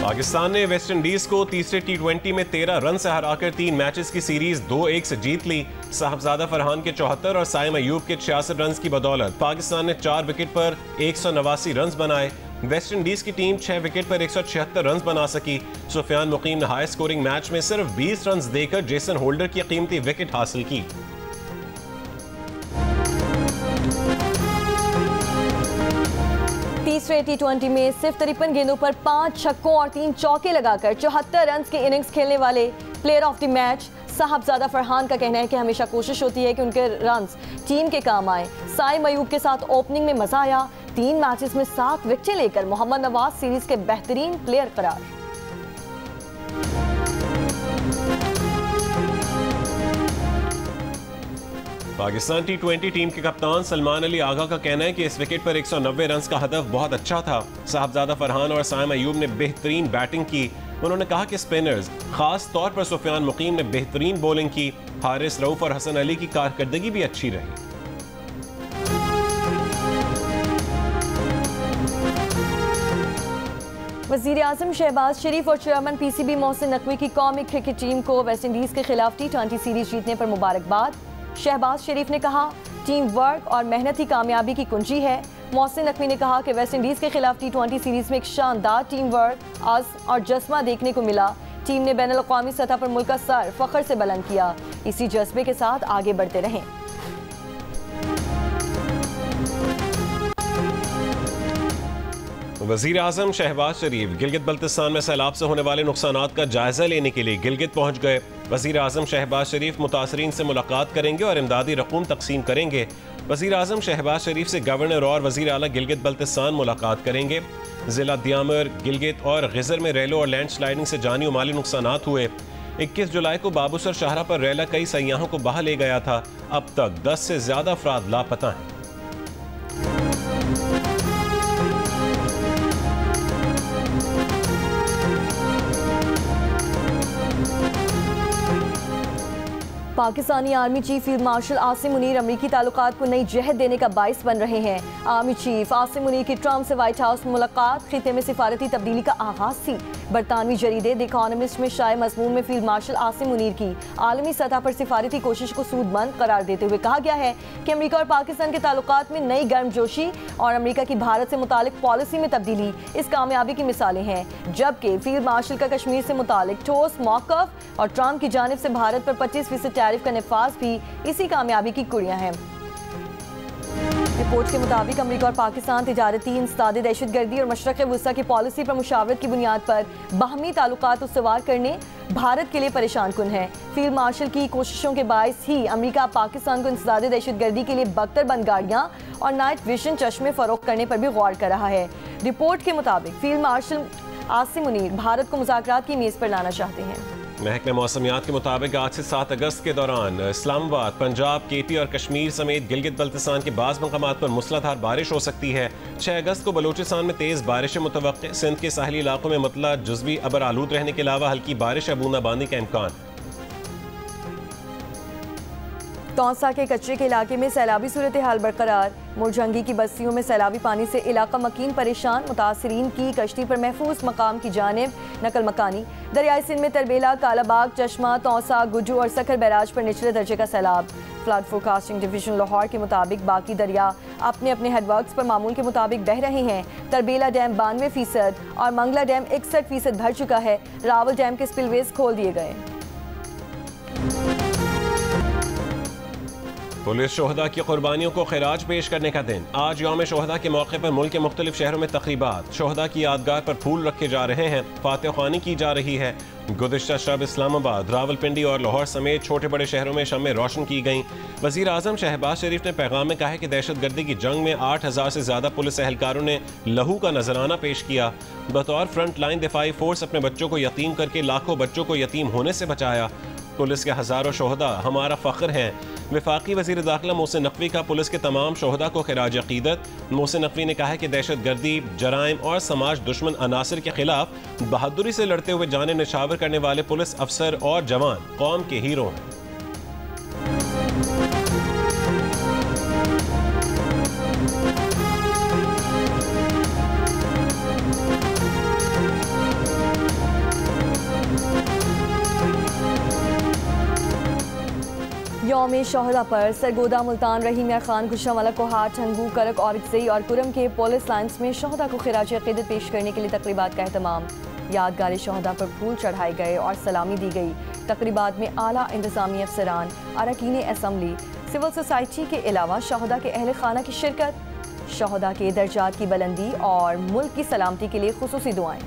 पाकिस्तान ने West Indies को तीसरे T20 में 13 रन से हराकर 3 मैचेस की सीरीज 2-1 से जीत ली। साहबजादा फरहान के 74 और साइम अयूब के 66 रन की बदौलत पाकिस्तान ने 4 विकेट पर 189 रन बनाए। वेस्ट इंडीज की टीम 6 विकेट पर 176 रन बना सकी। सुफियान मुकीम ने हाई स्कोरिंग मैच में सिर्फ 20 रन देकर जेसन होल्डर की कीमती विकेट हासिल की। तीसरे T20 में सिर्फ 53 गेंदों पर 5 छक्कों और 3 चौके लगाकर 74 रन की इनिंग्स खेलने वाले player of the match Sahibzada Farhan का कहना है कि हमेशा कोशिश होती है कि उनके रन्स टीम के काम आए। साइम अयूब के साथ ओपनिंग में मजा आया। 3 मैचेस में 7 विकेटें लेकर मोहम्मद नवाज सीरीज के बेहतरीन प्लेयर करार। पाकिस्तान T20 टीम के कप्तान सलमान अली आगा का कहना है कि इस विकेट पर 190 रन का हदफ बहुत अच्छा था। साहबजादा फरहान और साइम अयूब ने बेहतरीन बैटिंग की। उन्होंने कहा कि स्पिनर्स खास तौर पर सुफियान मुकीम ने बेहतरीन बॉलिंग की। हारिस रऊफ और हसन अली की कारकर्दगी भी अच्छी रही। वज़ीर आज़म शहबाज शरीफ और चेयरमैन PCB मोहसिन नकवी की कौमी क्रिकेट टीम को वेस्ट इंडीज के खिलाफ T20 सीरीज जीतने पर मुबारकबाद। शहबाज शरीफ ने कहा टीम वर्क और मेहनत ही कामयाबी की कुंजी है। मोहसिन नकवी ने कहा कि वेस्ट इंडीज के खिलाफ T20 सीरीज में एक शानदार टीम वर्क, अज़्म और जज्बा देखने को मिला। टीम ने बैनुल अक़वामी सतह पर मुल्क का सर फख्र से बुलंद किया। इसी जज्बे के साथ आगे बढ़ते रहें। वज़ीर आज़म शहबाज शरीफ गिलगित बल्तिस्तान में सैलाब से होने वाले नुकसानात का जायजा लेने के लिए गिलगित पहुंच गए। वज़ीर आज़म शहबाज शरीफ मुतासरीन से मुलाकात करेंगे और इमदादी रकूम तकसीम करेंगे। वज़ीर आज़म शहबाज शरीफ से गवर्नर और वज़ीर आला गिलगित बल्तिस्तान मुलाकात करेंगे। ज़िला दियामर, गिलगित और ग़िज़र में रेलों और लैंड स्लाइडिंग से जानी और माली नुकसानात हुए। 21 जुलाई को बाबूसर शाहरा पर रेला कई सयाहों को बहा ले गया था। अब तक 10 से ज़्यादा अफराद लापता हैं। Pakistani army chief field marshal Asim Munir अमरीकी ताल्लुकात को नई जहत देने का बाइस बन रहे हैं। आर्मी चीफ आसिम मुनीर की ट्रंप से व्हाइट हाउस में मुलाकात खिते में सिफारती तब्दीली का आगाज थी। बरतानवी जरीदे द इकॉनमिस्ट में शाये मजमून में फील्ड मार्शल आसिम मुनीर की आलमी सतह पर सिफारती कोशिश को सूदमंद करार देते हुए कहा गया है कि अमरीका और पाकिस्तान के ताल्लुकात में नई गर्मजोशी और अमरीका की भारत से मुतालिक पॉलिसी में तब्दीली इस कामयाबी की मिसालें हैं। जबकि फील्ड मार्शल का कश्मीर से मुतालिक ठोस मौक़िफ़ और ट्रंप की जानिब से भारत पर 25% टैरिफ का नफाज भी इसी कामयाबी की कुड़ियां हैं। रिपोर्ट के मुताबिक अमरीका और पाकिस्तान तिजारती, इंसदादी दहशतगर्दी और मशरक़ वुस्ता की पॉलिसी पर मुशावरत की बुनियाद पर बाहमी ताल्लुकात उसवार करने भारत के लिए परेशान कुन है। फील्ड मार्शल की कोशिशों के बायस ही अमरीका पाकिस्तान को इंसदादी दहशतगर्दी के लिए बख्तर बंद गाड़ियाँ और नाइट विजन चश्मे फरोख्त करने पर भी गौर कर रहा है। रिपोर्ट के मुताबिक फील्ड मार्शल आसिम मुनीर भारत को मुज़ाकरात की मेज़ पर लाना चाहते हैं। महकमे मौसमियात के मुताबिक आज से 7 अगस्त के दौरान इस्लामाबाद, पंजाब, KP और कश्मीर समेत गिलगित बल्तिस्तान के बाज़ मकामात पर मूसलाधार बारिश हो सकती है। 6 अगस्त को बलूचिस्तान में तेज़ बारिशें मुतवक्के। सिंध के साहली इलाकों में मुतला जुज़वी अबर आलूद रहने के अलावा हल्की बारिश या बूंदाबांदी का इम्कान। तौसा के कच्चे के इलाके में सैलाबी सूरत हाल बरकरार। मुरजंगी की बस्तियों में सैलाबी पानी से इलाका मकीन परेशान। मुतासरीन की कश्ती पर महफूज मकाम की जानिब नकल मकानी। दरियाई सिंध में तरबेला, कालाबाग, चश्मा, तौसा, गुज्जू और सखर बैराज पर निचले दर्जे का सैलाब। फ्लड फोरकास्टिंग डिवीजन लाहौर के मुताबिक बाकी दरिया अपने अपने हेडवर्क्स पर मामूल के मुताबिक बह रहे हैं। तरबेला डैम 92% और मंगला डैम 61% भर चुका है। रावल डैम के स्पिलवेज खोल दिए गए। पुलिस शोहदा की कुर्बानियों को खिराज पेश करने का दिन। आज यौम शोहदा के मौके पर मुल्क के मुख्तलिफ शहरों में तकरीबात। शोहदा की यादगार पर फूल रखे जा रहे हैं, फातह ख्वानी की जा रही है। गुज़िश्ता शब इस्लामाबाद, रावलपिंडी और लाहौर समेत छोटे बड़े शहरों में शमें रोशन की गईं। वज़ीर आज़म शहबाज शरीफ ने पैगाम में कहा है कि दहशतगर्दी की जंग में 8000 से ज़्यादा पुलिस एहलकारों ने लहू का नजराना पेश किया। बतौर फ्रंट लाइन दिफाई फोर्स अपने बच्चों को यतीम करके लाखों बच्चों को यतीम होने से बचाया। पुलिस के हज़ारों शोहदा हमारा फ़ख्र हैं। वफाकी वज़ीर दाखिला मोहसिन नकवी का पुलिस के तमाम शोहदा को खिराज अक़ीदत। मोहसिन नकवी ने कहा है कि दहशतगर्दी, जराइम और समाज दुश्मन अनासर के खिलाफ बहादुरी से लड़ते हुए जाने निछावर करने वाले पुलिस अफसर और जवान कौम के हीरो हैं। यौम शोहदा पर सरगोदा, मुल्तान, रहीम यार खान, गुजरांवाला, कोहाट, ठंगू, करक, औरकजई और कुरम के पुलिस लाइन्स में शोहदा को खिराज अक़ीदत पेश करने के लिए तक़रीबात का अहतमाम। यादगार शोहदा पर फूल चढ़ाए गए और सलामी दी गई। तक़रीबात में आला इंतज़ामी अफसरान, अरकान असम्बली, सिविल सोसाइटी के अलावा शोहदा के अहल खाना की शिरकत। शोहदा के दर्जात की बुलंदी और मुल्क की सलामती के लिए खुसूसी दुआएं।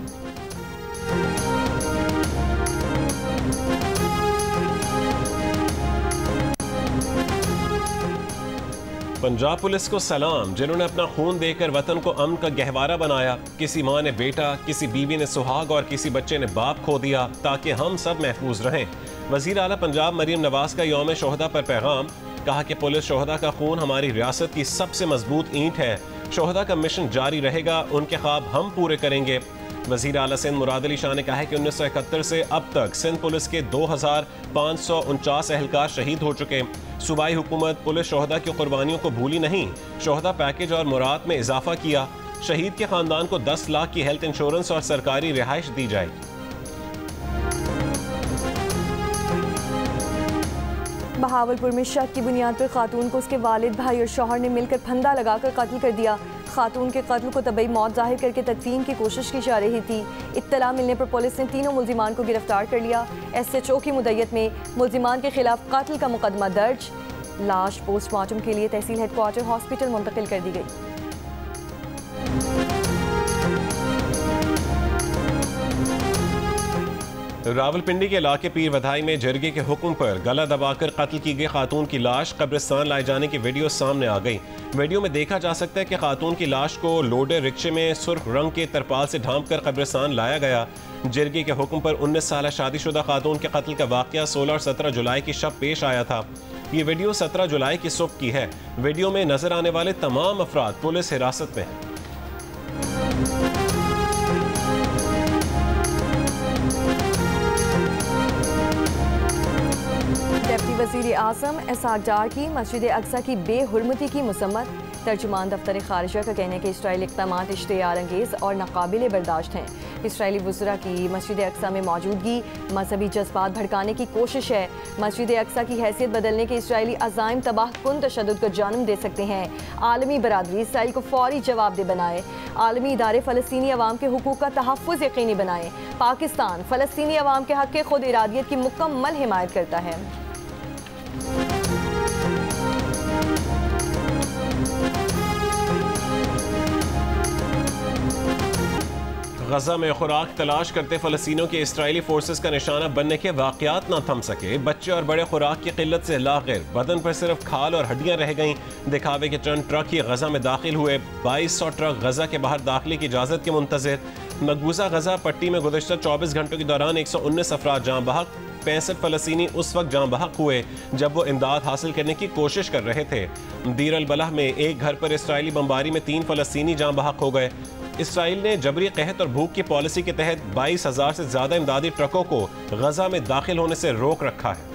पंजाब पुलिस को सलाम, जिन्होंने अपना खून देकर वतन को अमन का गहवारा बनाया। किसी माँ ने बेटा, किसी बीवी ने सुहाग और किसी बच्चे ने बाप खो दिया ताकि हम सब महफूज रहें। वज़ीर आला पंजाब मरीम नवाज का यौम शोहदा पर पैगाम, कहा कि पुलिस शोहदा का खून हमारी रियासत की सबसे मजबूत ईंट है। शोहदा का मिशन जारी रहेगा, उनके ख्वाब हम पूरे करेंगे। वज़ीर आला सिंध मुराद अली शाह ने कहा है कि 1971 से अब तक सिंध पुलिस के 2549 एहलकार शहीद हो चुके। सूबाई हुकूमत पुलिस शोहदा की कुर्बानियों को भूली नहीं, शोहदा पैकेज और मुराद में इजाफा किया। शहीद के खानदान को 10 लाख की हेल्थ इंश्योरेंस और सरकारी रिहाइश दी जाएगी। बहावलपुर में शक की बुनियाद पर खातून को उसके वालिद, भाई और शौहर ने मिलकर फंदा लगाकर कत्ल कर दिया। खातून के कत्ल को तबई मौत जाहिर करके तदफीन की कोशिश की जा रही थी। इत्तला मिलने पर पुलिस ने तीनों मुल्जिमान को गिरफ्तार कर लिया। SHO की मुद्दत में मुल्जिमान के खिलाफ कत्ल का मुकदमा दर्ज। लाश पोस्टमार्टम के लिए तहसील हेडक्वार्टर हॉस्पिटल मुंतकिल कर दी गई। रावलपिंडी के इलाके पीर वधाई में जरगे के हुक्म पर गला दबाकर कत्ल की गई खातून की लाश कब्रिस्तान लाए जाने की वीडियो सामने आ गई। वीडियो में देखा जा सकता है कि खातून की लाश को लोडेड रिक्शे में सुर्ख रंग के तरपाल से ढांप कर कब्रिस्तान लाया गया। जरगे के हुक्म पर 19 साल शादीशुदा खातून के कत्ल का वाक़या 16 और 17 जुलाई की शब पेश आया था। ये वीडियो 17 जुलाई की सुबह की है। वीडियो में नजर आने वाले तमाम अफराद पुलिस हिरासत में हैं। डिप्टी वज़ीर आज़म इसहाक डार की मस्जिद अक्सा की बेहुरमती की मुसम्मत। तर्जुमान दफ्तर खारिजा का कहना है कि इसराइली इक़दामात इश्तियार अंगेज़ और नाकाबिले बर्दाश्त हैं। इसराइली वज़रा की मस्जिद अक्सा में मौजूदगी मजहबी जज्बात भड़काने की कोशिश है। मस्जिद अक्सा की हैसियत बदलने के इसराइली अज़ाइम तबाहकुन तशद्दुद को जन्म दे सकते हैं। आलमी बरादरी इसराइल को फौरी जवाबदेह बनाए। आलमी इदारे फ़लस्तीनी अवाम के हुकूक का तहफ़्फ़ुज़ यकीनी बनाए। पाकिस्तान फ़लस्तीनी अवाम के हक़ खुद इरादियत की मुकम्मल हिमायत करता है। गजा में खुराक तलाश करते फ़लस्तीनियों के इसराइली फोर्सेस का निशाना बनने के वाक़यात न थम सके। बच्चे और बड़े खुराक की किल्लत से लाग़िर, बदन पर सिर्फ खाल और हड्डियाँ रह गईं। दिखावे के चंद ट्रक ही गजा में दाखिल हुए। 2200 ट्रक गजा के बाहर दाखिले की इजाज़त के मुंतज़िर। मकबूजा गजा पट्टी में गुज़श्ता 24 घंटों के दौरान 119 अफराद जाँ बहक। 65 फ़लस्तीनी उस वक्त जाँ बहक हुए जब वो इमदाद हासिल करने की कोशिश कर रहे थे। दीर अल बलह में एक घर पर इसराइली बमबारी में 3 फ़लस्तीनी जाँ बहक हो गए। इसराइल ने जबरी कहत और भूख की पॉलिसी के तहत 22,000 से ज़्यादा इमदादी ट्रकों को गजा में दाखिल होने से रोक रखा है।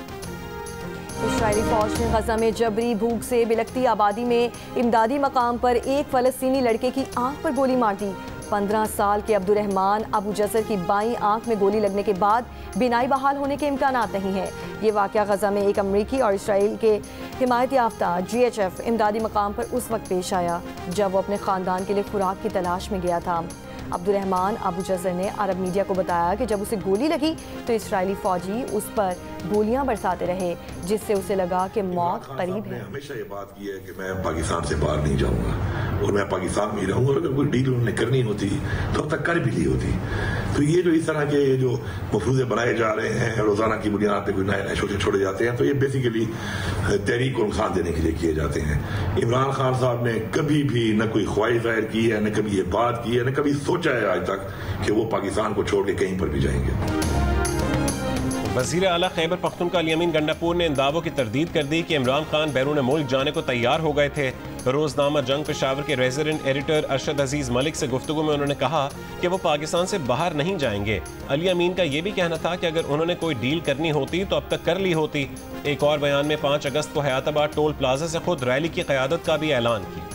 इसराइली फौज ने गजा में जबरी भूख से बिलखती आबादी में इमदादी मकाम पर एक फ़लस्तीनी लड़के की आंख पर गोली मार दी। 15 साल के अब्दुर्रहमान अबू जसर की बाईं आंख में गोली लगने के बाद बिनाई बहाल होने के इम्कानात नहीं है। ये वाक़या गजा में एक अमरीकी और इसराइल के हिमायत याफ्ता GHF इमदादी मकाम पर उस वक्त पेश आया जब वो अपने ख़ानदान के लिए खुराक की तलाश में गया था। अब्दुर्रहमान अबू जसर ने अरब मीडिया को बताया कि जब उसे गोली लगी तो इसराइली फ़ौजी उस पर गोलियां बरसाते रहे, जिससे उसे लगा कि मौत करीब है। हमेशा ये बात की है कि मैं पाकिस्तान से बाहर नहीं जाऊंगा और मैं पाकिस्तान में ही रहूंगा। अगर कोई डील उन्होंने करनी होती तो अब तक कर भी ली होती। तो ये जो इस तरह के जो मफरूज़े बनाए जा रहे हैं, रोजाना की बुनियाद पर कोई नए नए छोड़े जाते हैं, तो ये बेसिकली तहरीक को नुकसान देने के लिए किए जाते हैं। इमरान खान साहब ने कभी भी न कोई ख्वाहिश जाहिर की है, न कभी ये बात की है, न कभी सोचा है आज तक कि वो पाकिस्तान को छोड़ के कहीं पर भी जाएंगे। वज़ीर आला खैबर पख्तूनख्वा अली अमीन गंडापुर ने इन दावों की तरदीद कर दी कि इमरान खान बैरून मुल्क जाने को तैयार हो गए थे। रोजनामा जंग पेशावर के रेजिडेंट एडिटर अरशद अजीज मलिक से गुफ्तगू में उन्होंने कहा कि वो पाकिस्तान से बाहर नहीं जाएंगे। अली अमीन का यह भी कहना था कि अगर उन्होंने कोई डील करनी होती तो अब तक कर ली होती। एक और बयान में 5 अगस्त को हयाताबाद टोल प्लाजा से खुद रैली की क़यादत का भी ऐलान किया।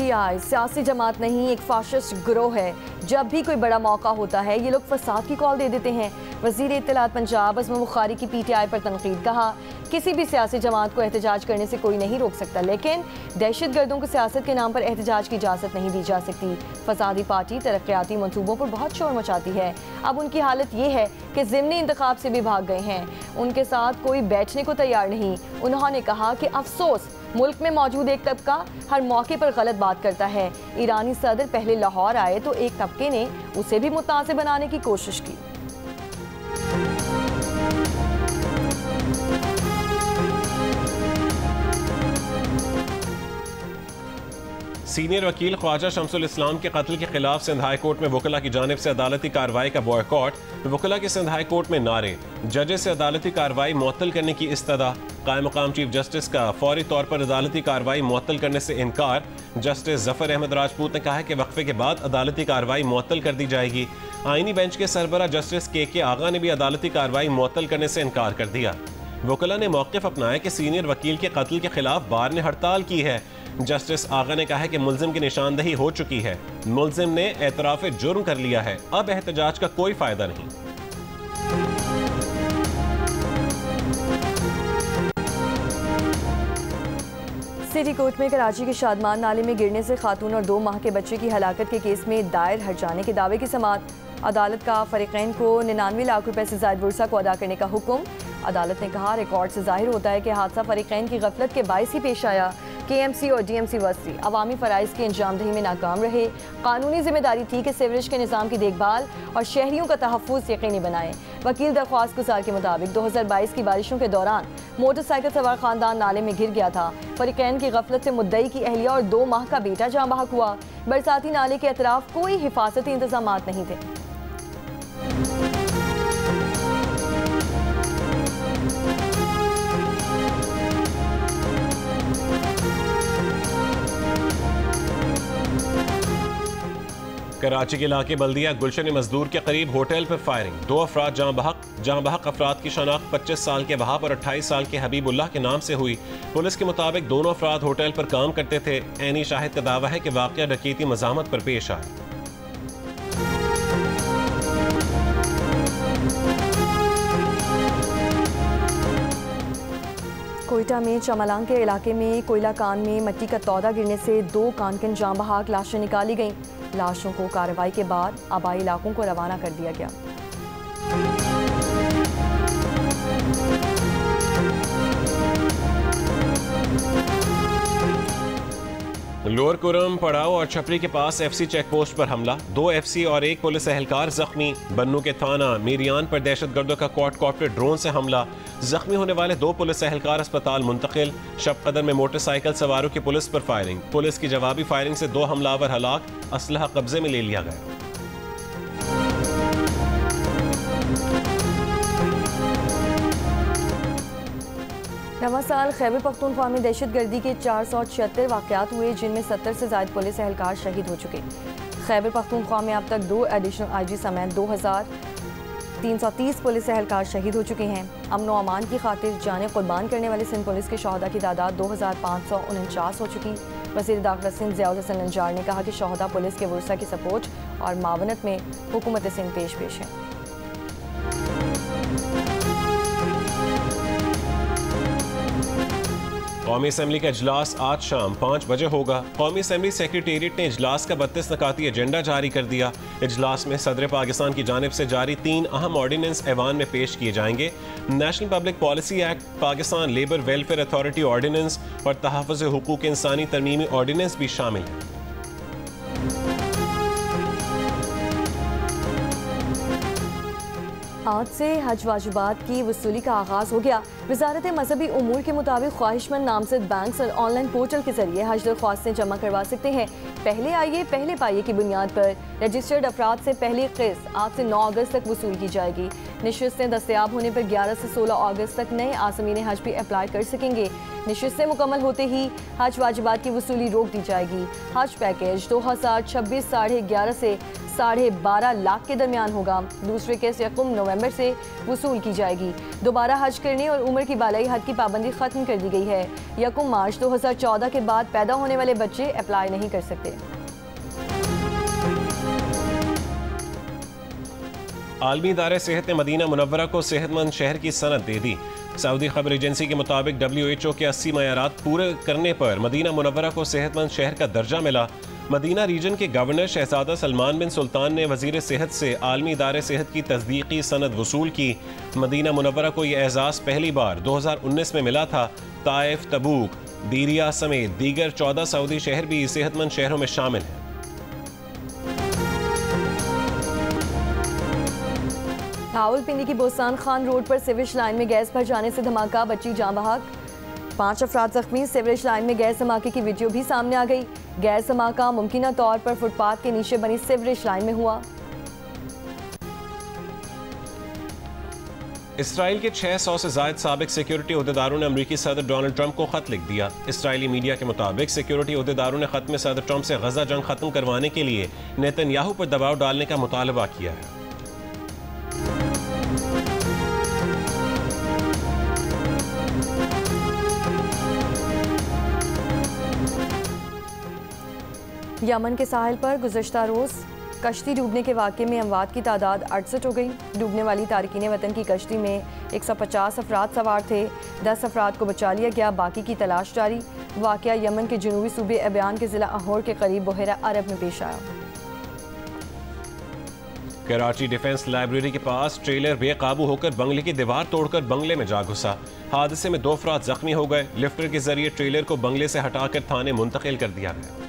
PTI सियासी जमात नहीं, एक फाशिस्ट गिरोह है। जब भी कोई बड़ा मौका होता है ये लोग फसाद की कॉल दे देते हैं। वज़ीर इत्तलात पंजाब अज़म बुखारी की PTI पर तनकीद। कहा किसी भी सियासी जमात को एहतजाज करने से कोई नहीं रोक सकता, लेकिन दहशत गर्दों को सियासत के नाम पर एहतजाज की इजाज़त नहीं दी जा सकती। फसादी पार्टी तरक्याती मनसूबों पर बहुत शोर मचाती है। अब उनकी हालत ये है कि ज़िमनी इंतखाब से भी भाग गए हैं, उनके साथ कोई बैठने को तैयार नहीं। उन्होंने कहा कि अफसोस मुल्क में मौजूद एक तबका हर मौके पर गलत बात करता है। ईरानी सदर पहले लाहौर आए तो एक तबके ने उसे भी मुतासिब बनाने की कोशिश की। सीनियर वकील ख्वाजा शमसुल इस्लाम के कत्ल के खिलाफ सिंध हाई कोर्ट में वकला की जानिब से अदालती कार्रवाई का बॉयकॉट। वकला के सिंध हाई कोर्ट में नारे, जजेस से अदालती कार्रवाई मुअत्तल करने की इस्तदा। कायम मकाम चीफ जस्टिस का फौरी तौर पर अदालती कार्रवाई मुअत्तल करने से इनकार। जस्टिस जफर अहमद राजपूत ने कहा है कि वक्फे के बाद अदालती कार्रवाई मुअत्तल कर दी जाएगी। आईनी बेंच के सरबरा जस्टिस KK आगा ने भी अदालती कार्रवाई मुअत्तल करने से इनकार कर दिया। वकला ने मौक़िफ़ अपनाया कि सीनियर वकील के कत्ल के खिलाफ बार ने हड़ताल की है। जस्टिस आगा ने कहा है कि मुल्जिम की निशानदही हो चुकी है, मुल्जिम ने एतराफ़ जुर्म कर लिया है, अब एहतजाज का कोई फायदा नहीं। सिटी कोर्ट में कराची के शादमान नाले में गिरने से खातून और 2 माह के बच्चे की हलाकत के केस में दायर हर्जाने के दावे की समाअत। अदालत का फरीकैन को 99 लाख रुपए से ज़ायद बुरसा को अदा करने का हुक्म। अदालत ने कहा रिकॉर्ड से जाहिर होता है कि हादसा फरीकैन की गफलत के बायस ही पेश आया। KMC और DMC वस्ती अवामी फ़राइज़ की अंजामदही में नाकाम रहे। कानूनी जिम्मेदारी थी कि सीवरेज के निज़ाम की देखभाल और शहरियों का तहफ़्फ़ुज़ यकीनी बनाएं। वकील दरख्वास्त गुजार के मुताबिक 2022 की बारिशों के दौरान मोटरसाइकिल सवार ख़ानदान नाले में गिर गया था। फरीकैन की गफलत से मुद्दई की अहलिया और 2 माह का बेटा जाँ बहक हुआ। बरसाती नाले के अतराफ कोई हिफाजती इंतजाम नहीं थे। कराची के इलाके बल्दिया गुलशन मजदूर के करीब होटल पर फायरिंग, 2 अफराद जहाँ बहक अफराद की शनाख्त 25 साल के वहाब और 28 साल के हबीबुल्लाह के नाम से हुई। पुलिस के मुताबिक दोनों अफराद होटल पर काम करते थे। ऐनी शाहिद का दावा है कि वाक़या डकैती मज़ामत पर पेश आया। कोयटा में चमलांग के इलाके में कोयला कान में मिट्टी का तौदा गिरने से 2 कानकन जाँ बहक लाशें निकाली गईं। लाशों को कार्रवाई के बाद आबाई इलाकों को रवाना कर दिया गया। लोअर कुरम, पड़ाव और छपरी के पास FC चेक पोस्ट पर हमला, 2 FC और 1 पुलिस एहलकार जख्मी। बन्नू के थाना मीरियान पर दहशतगर्दों का क्वाडकॉप्टर ड्रोन से हमला, जख्मी होने वाले 2 पुलिस एहलकार अस्पताल मुंतकिल। शब कदर में मोटरसाइकिल सवारों की पुलिस पर फायरिंग, पुलिस की जवाबी फायरिंग से 2 हमलावर हलाक, असलहा कब्जे में ले लिया गया। नवा साल खैबर पख्तूनख्वा में दहशत गर्दी के 476 वाक़यात हुए, जिनमें 70 से ज़ायद पुलिस एहलकार शहीद हो चुके। खैबर पख्तूनख्वा में अब तक 2 एडिशनल IG समेत 2330 पुलिस एहलकार शहीद हो चुके हैं। अमन व अमान की खातिर जाने कुर्बान करने वाले सिंध पुलिस के शहदा की तादाद 2549 हो चुकी। वज़ीर दाखिला सिंध ज़ियाउल हसन नंजार ने कहा कि शहदा पुलिस के वर्सा की सपोर्ट और मावनत में हुकूमत सिंध पेश है। कौमी असम्बली का इजलास आज शाम 5 बजे होगा। कौमी असम्बली सेक्रेटेरिएट ने इजलास का 32 नकाती एजेंडा जारी कर दिया। इजलास में सदर पाकिस्तान की जानिब से जारी 3 अहम ऑर्डिनेंस ऐवान में पेश किए जाएंगे। National public policy act, Pakistan labour welfare authority ordinance और तहफ़्फ़ुज़ हुकूक इंसानी तरमीमी ऑर्डिनेंस भी शामिल है। आज से हज वाजिबात की वसूली का आगाज़ हो गया। वजारत मजहबी उमूर के मुताबिक ख्वाहिशमंद नामजद बैंक और ऑनलाइन पोर्टल के जरिए हज दरख्वास्तें जमा करवा सकते हैं। पहले आइए पहले पाइए की बुनियाद पर रजिस्टर्ड अफराद से पहली किस्त आज से 9 अगस्त तक वसूल की जाएगी। नशिस्तें दस्तयाब होने पर 11 से 16 अगस्त तक नए आज़मीन हज भी अप्लाई कर सकेंगे। नशिस्तें मुकम्मल होते ही हज वाजिबात की वसूली रोक दी जाएगी। हज पैकेज 2026 11.5 से 12.5 लाख के दरमियान होगा। दूसरे केस 1 नवंबर से वसूल की जाएगी। दोबारा हज करने और उम्र की बालाई हद की पाबंदी खत्म कर दी गई है। 1 मार्च 2014 के बाद पैदा होने वाले बच्चे अप्लाई नहीं कर सकते। आलमी इदारे सेहत ने मदीना मुनव्वरा को सेहतमंद शहर की सनद दे दी। सऊदी खबर एजेंसी के मुताबिक WHO के 80 मयारात पूरे करने पर मदीना मुनव्वरा को सेहतमंद शहर का दर्जा मिला। मदीना रीजन के गवर्नर शहजादा सलमान बिन सुल्तान ने वजीर सेहत से आलमी इदारे सेहत की तस्दीकी सनद वसूल की। मदीना मुनव्वरा को यह एजाज़ पहली बार 2019 में मिला था। ताइफ, तबूक, दीरिया समेत दीगर 14 सऊदी शहर भी सेहतमंद शहरों में शामिल हैं। रावलपिंडी की बोस्तान खान रोड पर सीवरेज लाइन में गैस भर जाने से धमाका, बची जान बहक। 5 अफराद जख्मी। सीवरेज लाइन में गैस धमाके की वीडियो भी सामने आ गई। गैस धमाका मुमकिन तौर पर फुटपाथ के नीचे बनी सीवरेज लाइन में हुआ। इसराइल के 600 से ज़ायद साबिक सिक्योरिटी अहदेदारों ने अमरीकी सदर डोनाल्ड ट्रंप को खत लिख दिया। इसराइली मीडिया के मुताबिक सिक्योरिटी अहदेदारों ने खत में सदर ट्रंप से गजा जंग खत्म करवाने के लिए नेतन्याहू पर दबाव डालने का मुतालबा किया है। यमन के साहिल पर गुज़श्ता रोज़ कश्ती डूबने के वाक़े में अमवात की तादाद 68 हो गई। डूबने वाली तारकीन वतन की कश्ती में 150 अफराद सवार थे। 10 अफराद को बचा लिया गया, बाकी की तलाश जारी। वाक़या यमन के जनूबी सूबे अबियान के ज़िला अहोर के करीब बहरा अरब में पेश आया। कराची डिफेंस लाइब्रेरी के पास ट्रेलर बेकाबू होकर बंगले की दीवार तोड़कर बंगले में जा घुसा। हादसे में 2 अफराद जख्मी हो गए। लिफ्टर के जरिए ट्रेलर को बंगले से हटाकर थाने मुंतकिल कर दिया गया।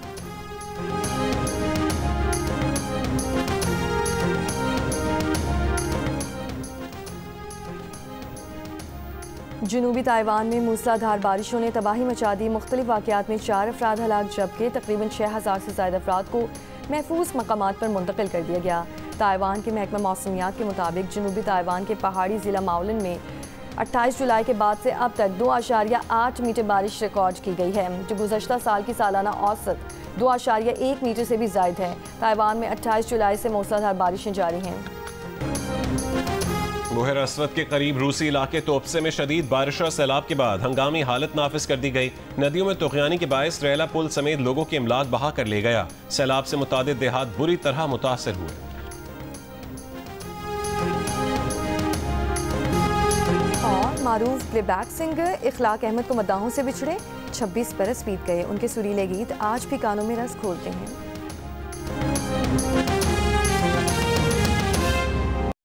जनूबी ताइवान में मूसलाधार बारिशों ने तबाही मचा दी। मुख्तलिफ वाक़यात में 4 अफराद हलाक, जबकि तकरीबन 6000 से ज़्यादा अफराद को महफूज मकामात पर मुंतकिल कर दिया गया। ताइवान के महकमा मौसमियात के मुताबिक जनूबी ताइवान के पहाड़ी ज़िला माउलन में 28 जुलाई के बाद से अब तक 2.8 मीटर बारिश रिकॉर्ड की गई है, जो गुज़श्ता साल की सालाना औसत 2.1 मीटर से भी ज़ायद है। ताइवान में 28 जुलाई से मूसलाधार बारिशें जारी हैं। बहर अस्वद के करीब रूसी इलाके तोपसे में शदीद बारिश और सैलाब के बाद हंगामी हालत नाफिज कर दी गई। नदियों में तुग़यानी के बायस रेला पुल समेत लोगों के इमलाक बहा कर ले गया। सैलाब से मुतादिद देहात बुरी तरह मुतासर हुए। और मारूफ प्लेबैक सिंगर इखलाक अहमद को मद्दाहों से बिछड़े 26 बरस बीत गए। उनके सुरीले गीत आज भी कानों में रस घोलते हैं।